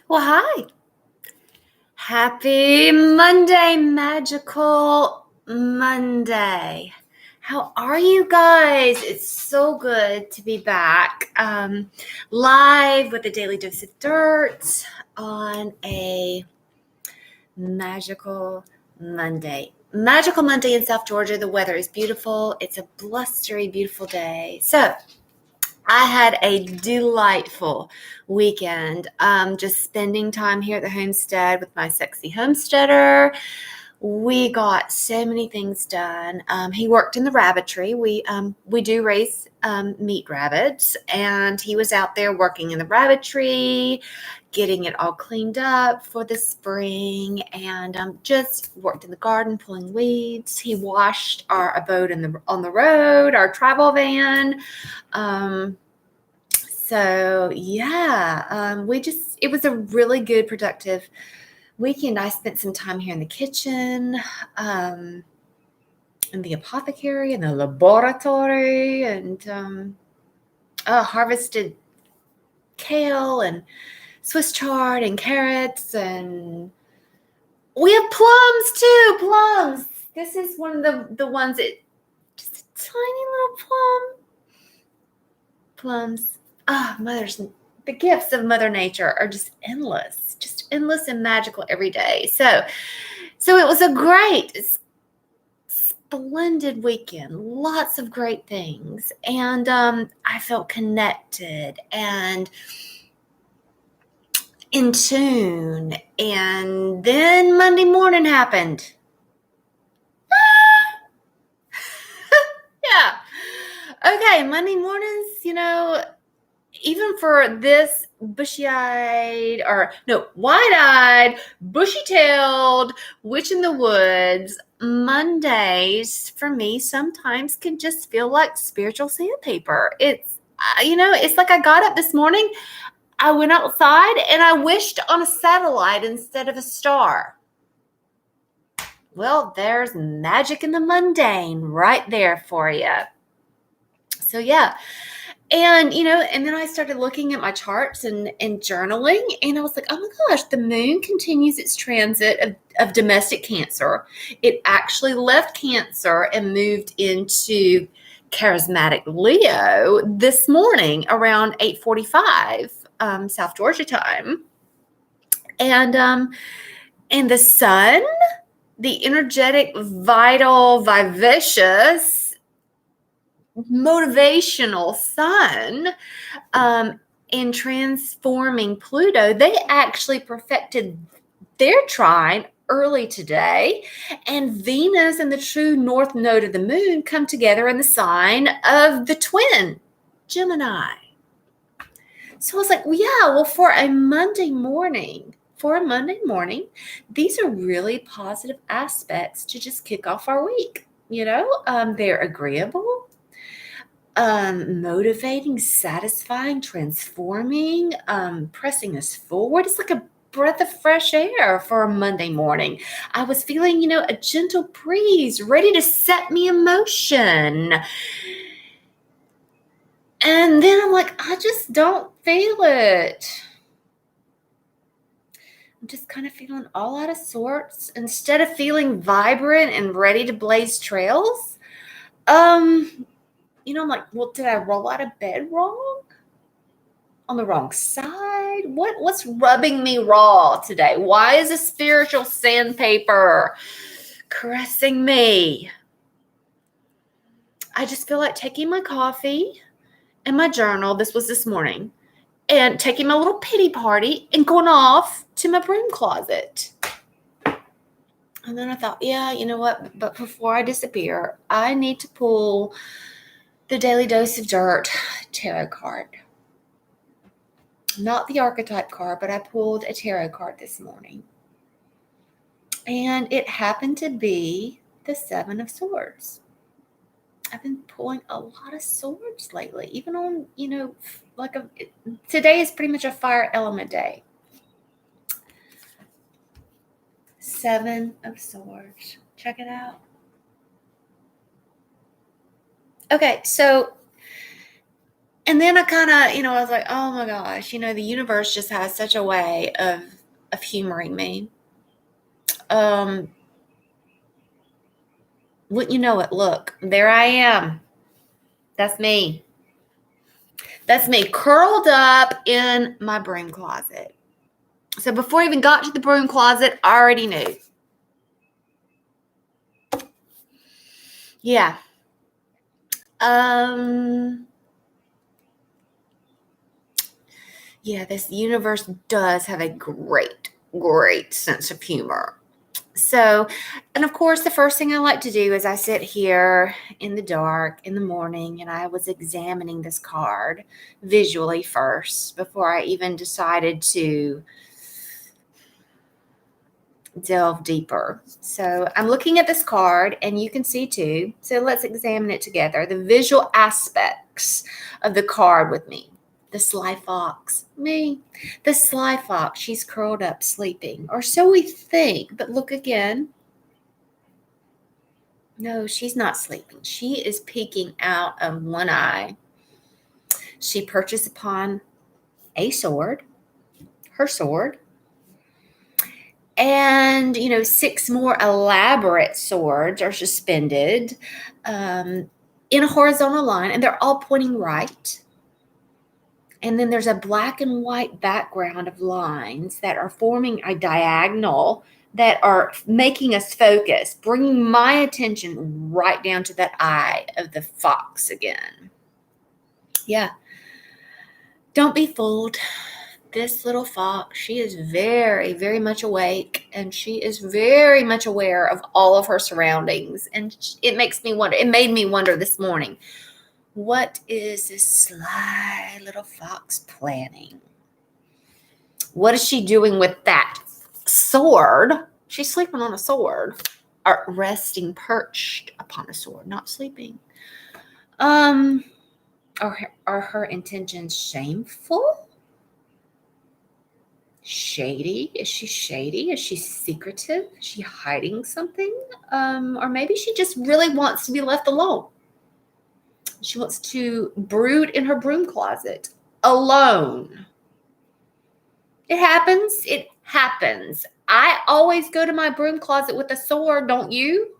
Well, hi. Happy Monday, magical Monday. How are you guys? It's so good to be back live with a daily dose of dirt on a magical Monday. Magical Monday in South Georgia. The weather is beautiful. It's a blustery, beautiful day. So, I had a delightful weekend, just spending time here at the homestead with my sexy homesteader. We got so many things done. He worked in the rabbitry. We do raise meat rabbits, and he was out there working in the rabbitry, getting it all cleaned up for the spring, and just worked in the garden pulling weeds. He washed our abode on the road, our travel van. So yeah, it was a really good, productive weekend. I spent some time here in the kitchen, in the apothecary, in the laboratory, and harvested kale and Swiss chard and carrots, and we have plums too. Plums. This is one of the ones that just a tiny little plums. The gifts of Mother Nature are just endless and magical every day. So it was a great, splendid weekend, lots of great things. And I felt connected and in tune. And then Monday morning happened. Yeah. Okay, Monday mornings, even for this wide-eyed, bushy-tailed witch in the woods, Mondays for me sometimes can just feel like spiritual sandpaper. It's like I got up this morning, I went outside, and I wished on a satellite instead of a star. Well, there's magic in the mundane right there for you. So yeah. And then I started looking at my charts and journaling, and I was like, oh my gosh, the moon continues its transit of domestic Cancer. It actually left Cancer and moved into charismatic Leo this morning around 8:45 South Georgia time. And the sun, the energetic, vital, vivacious, motivational sun, in transforming Pluto, they actually perfected their trine early today, and Venus and the true north node of the moon come together in the sign of the twin, Gemini. So I was like, well, yeah, well, for a Monday morning, these are really positive aspects to just kick off our week. They're agreeable, motivating, satisfying, transforming, pressing us forward. It's like a breath of fresh air for a Monday morning. I was feeling, a gentle breeze ready to set me in motion. And then I'm like, I just don't feel it. I'm just kind of feeling all out of sorts. Instead of feeling vibrant and ready to blaze trails, I'm like, well, did I roll out of bed wrong? On the wrong side? What's rubbing me raw today? Why is a spiritual sandpaper caressing me? I just feel like taking my coffee and my journal, this was this morning, and taking my little pity party and going off to my broom closet. And then I thought, yeah, you know what? But before I disappear, I need to pull the Daily Dose of Dirt tarot card. Not the archetype card, but I pulled a tarot card this morning. And it happened to be the Seven of Swords. I've been pulling a lot of swords lately, even on, today is pretty much a fire element day. Seven of Swords. Check it out. Okay, so And then I kind of, I was like, oh my gosh, the universe just has such a way of humoring me. Wouldn't you know it? Look, there I am. That's me. That's me curled up in my broom closet. So before I even got to the broom closet, I already knew. Yeah. Yeah, this universe does have a great, great sense of humor. So, and of course, the first thing I like to do is I sit here in the dark in the morning and I was examining this card visually first before I even decided to delve deeper. So I'm looking at this card and you can see too. So let's examine it together. The visual aspects of the card with me. The sly fox, me. The sly fox, she's curled up sleeping, or so we think. But look again. No, she's not sleeping. She is peeking out of one eye. She perches upon a sword, her sword, and 6 more elaborate swords are suspended in a horizontal line, and they're all pointing right. And then there's a black and white background of lines that are forming a diagonal that are making us focus, bringing my attention right down to that eye of the fox again. Yeah. Don't be fooled. This little fox, she is very, very much awake, and she is very much aware of all of her surroundings. And it made me wonder this morning, what is this sly little fox planning? What is she doing with that sword? She's sleeping on a sword, or resting perched upon a sword, not sleeping. Are her intentions shameful? Shady? Is she shady? Is she secretive? Is she hiding something? Or maybe she just really wants to be left alone. She wants to brood in her broom closet alone. It happens. It happens. I always go to my broom closet with a sword, don't you?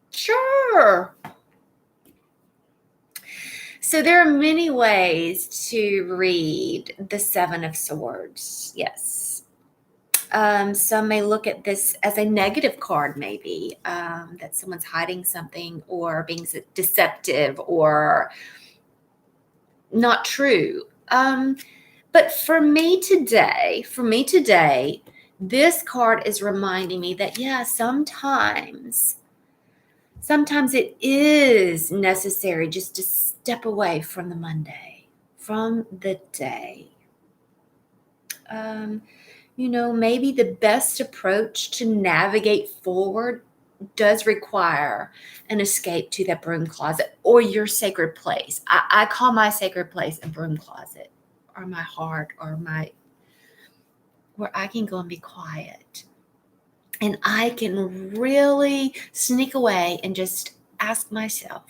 Sure. So there are many ways to read the Seven of Swords. Yes. Some may look at this as a negative card, maybe, that someone's hiding something or being deceptive or not true. But for me today, this card is reminding me that, yeah, sometimes it is necessary just to step away from the Monday, from the day. Maybe the best approach to navigate forward does require an escape to that broom closet or your sacred place. I call my sacred place a broom closet, or my heart, or where I can go and be quiet. And I can really sneak away and just ask myself,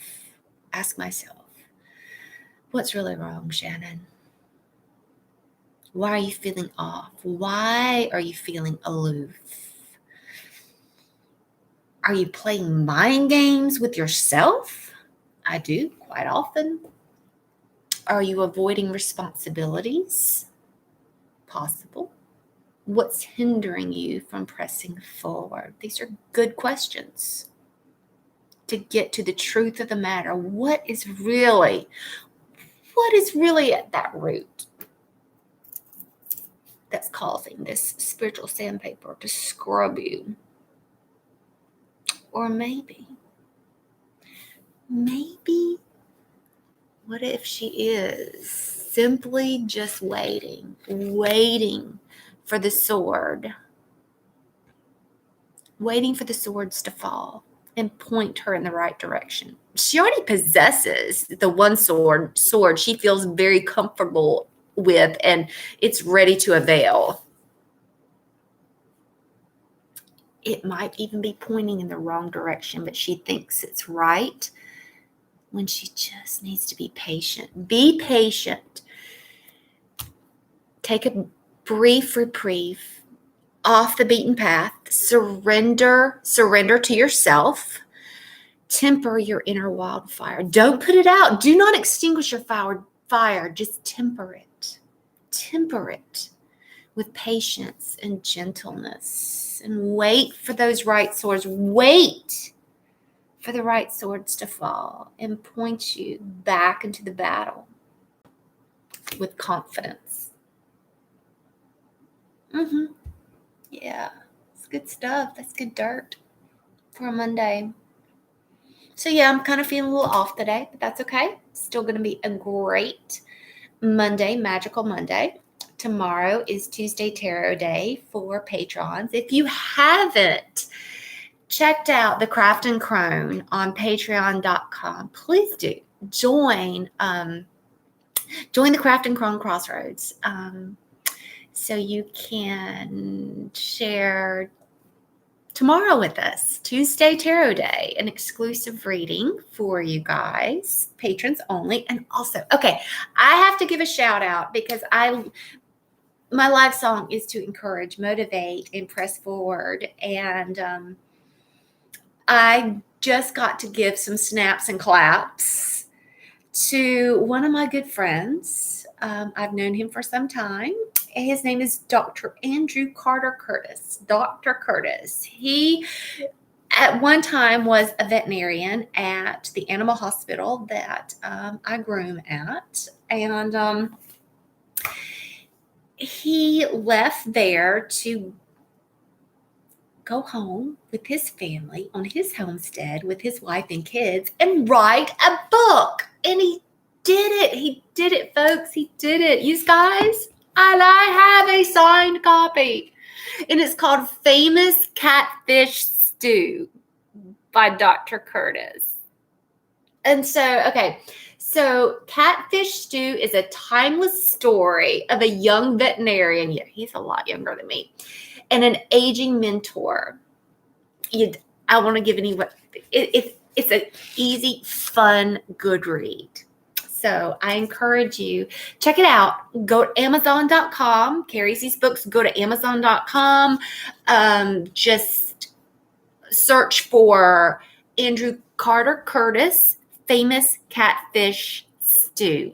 what's really wrong, Shannon? Why are you feeling off? Why are you feeling aloof? Are you playing mind games with yourself? I do quite often. Are you avoiding responsibilities? Possible. What's hindering you from pressing forward? These are good questions to get to the truth of the matter. What is really at that root that's causing this spiritual sandpaper to scrub you? Or maybe, what if she is simply just waiting for the sword, waiting for the swords to fall and point her in the right direction? She already possesses the one sword she feels very comfortable with, and it's ready to avail. It might even be pointing in the wrong direction, but she thinks it's right. when she just needs to be patient. Be patient. Take a brief reprieve off the beaten path. Surrender to yourself. Temper your inner wildfire. Don't put it out. Do not extinguish your fire. Just temper it. Temper it with patience and gentleness. And wait for those right swords. Wait for the right swords to fall and point you back into the battle with confidence. Yeah, it's good stuff. That's good dirt for a Monday. So yeah, I'm kind of feeling a little off today, but that's okay. Still going to be a great Monday, magical Monday. Tomorrow is Tuesday Tarot Day for patrons. If you haven't checked out the Craft and Crone on patreon.com, please do join the Craft and Crone Crossroads, so you can share tomorrow with us, Tuesday Tarot Day, an exclusive reading for you guys, patrons only. And also, okay, I have to give a shout out because my live song is to encourage, motivate, and press forward. And I just got to give some snaps and claps to one of my good friends. I've known him for some time. His name is Dr. Andrew Carter Curtis. Dr. Curtis. He, at one time, was a veterinarian at the animal hospital that I groom at. And he left there to go home with his family on his homestead with his wife and kids and write a book. And he did it. He did it, folks. He did it. You guys, and I have a signed copy. And it's called Famous Catfish Stew by Dr. Curtis. And so, okay. So Catfish Stew is a timeless story of a young veterinarian. Yeah, he's a lot younger than me. And an aging mentor. I want to give anyone. It's an easy, fun, good read. So I encourage you, check it out. Go to Amazon.com. Carries these books. Go to Amazon.com. Just search for Andrew Carter Curtis, Famous Catfish Stew.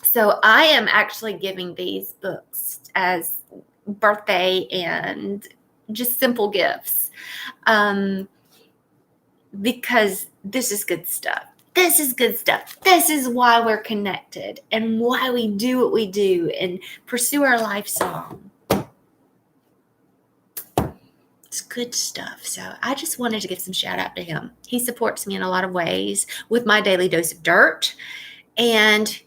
So I am actually giving these books as birthday and just simple gifts, because this is good stuff. This is good stuff. This is why we're connected and why we do what we do and pursue our life song. It's good stuff. So I just wanted to give some shout out to him. He supports me in a lot of ways with my daily dose of dirt. And,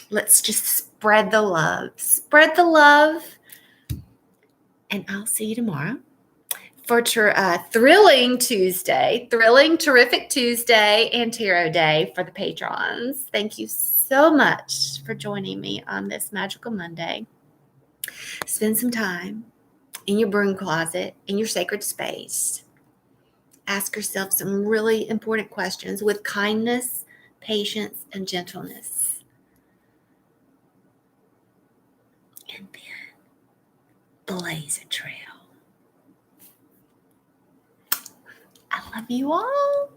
let's just spread the love. Spread the love. And I'll see you tomorrow for thrilling Tuesday, terrific Tuesday and Tarot Day for the patrons. Thank you so much for joining me on this magical Monday. Spend some time in your broom closet, in your sacred space. Ask yourself some really important questions with kindness, patience, and gentleness. And then blaze a trail. I love you all.